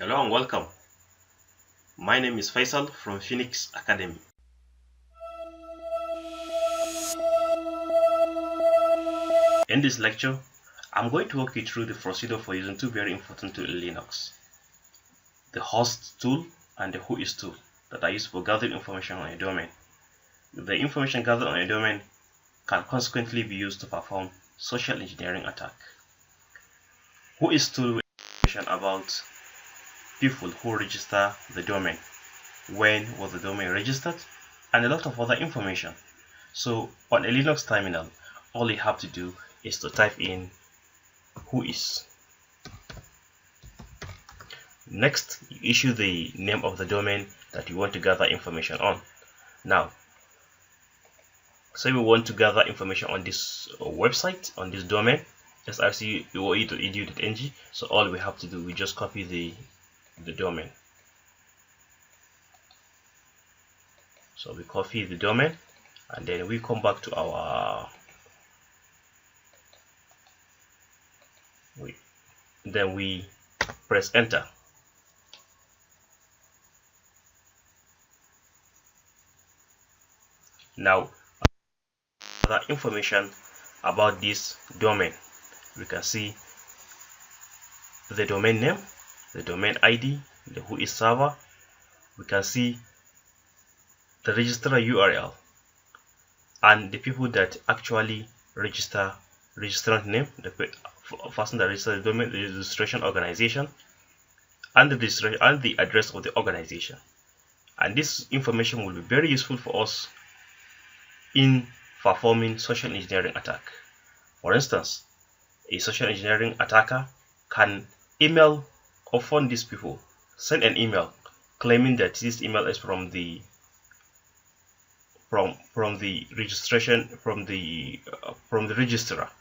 Hello and welcome. My name is Faisal from Phoenix Academy. In this lecture, I'm going to walk you through the procedure for using two very important tools in Linux: the host tool and the Whois tool that are used for gathering information on a domain. The information gathered on a domain can consequently be used to perform social engineering attack. Whois tool will information about people who register the domain, when was the domain registered, and a lot of other information. So on a Linux terminal, all you have to do is to type in Whois. Next, you issue the name of the domain that you want to gather information on. Now, say we want to gather information on this website, on this domain, just as edu.ng. So all we have to do, we just copy the domain. So we copy the domain, and then we come back to our then we press enter. Now, other information about this domain, we can see the domain name, the domain ID, the Whois server. We can see the registrar URL and the people that actually register, registrant name, the person that registered the domain, the registration organization, and the registration and the address of the organization. And this information will be very useful for us in performing social engineering attack. For instance, a social engineering attacker can email or phone these people, send an email claiming that this email is from the registration from the registrar,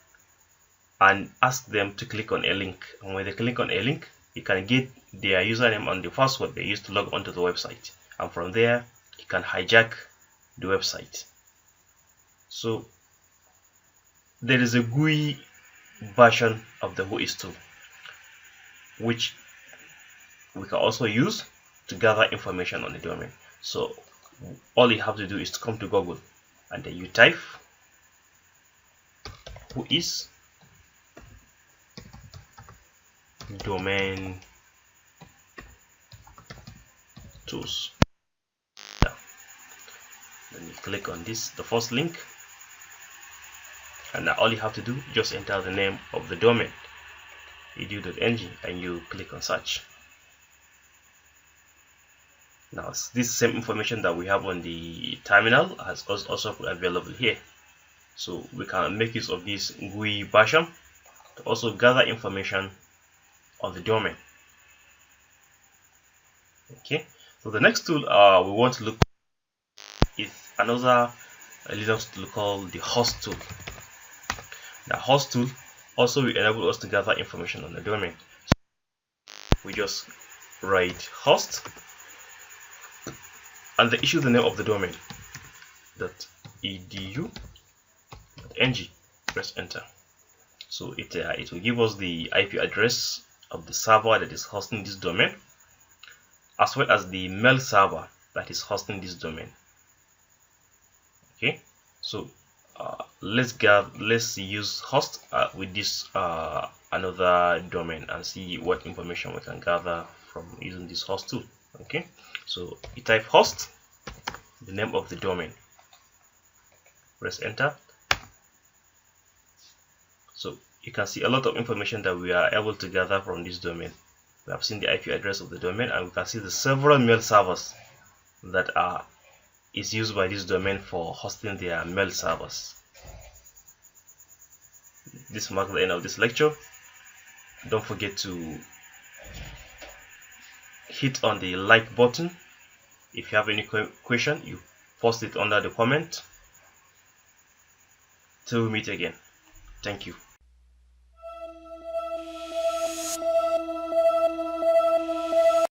and ask them to click on a link. And when they click on a link, you can get their username and the password they used to log onto the website, and from there you can hijack the website. So there is a GUI version of the Whois tool which we can also use to gather information on the domain. So all you have to do is to come to Google, and then you type Whois domain tools. Then you click on this, the first link, and now all you have to do, just enter the name of the domain, edu.ng, and you click on search. Now this same information that we have on the terminal has also available here. So we can make use of this GUI version to also gather information on the domain. Okay, so the next tool we want to look is another Linux tool called the host tool. The host tool also will enable us to gather information on the domain. So we just write host and then issue the name of the domain .edu.ng. Press enter. So it will give us the IP address of the server that is hosting this domain, as well as the mail server that is hosting this domain. Okay, so let's use host with this another domain and see what information we can gather from using this host tool. Okay, so you type host, the name of the domain, press enter. So you can see a lot of information that we are able to gather from this domain. We have seen the IP address of the domain, and we can see the several mail servers that is used by this domain for hosting their mail servers. This marks the end of this lecture. Don't forget to hit on the like button. If you have any question, you post it under the comment. Till we meet again. Thank you.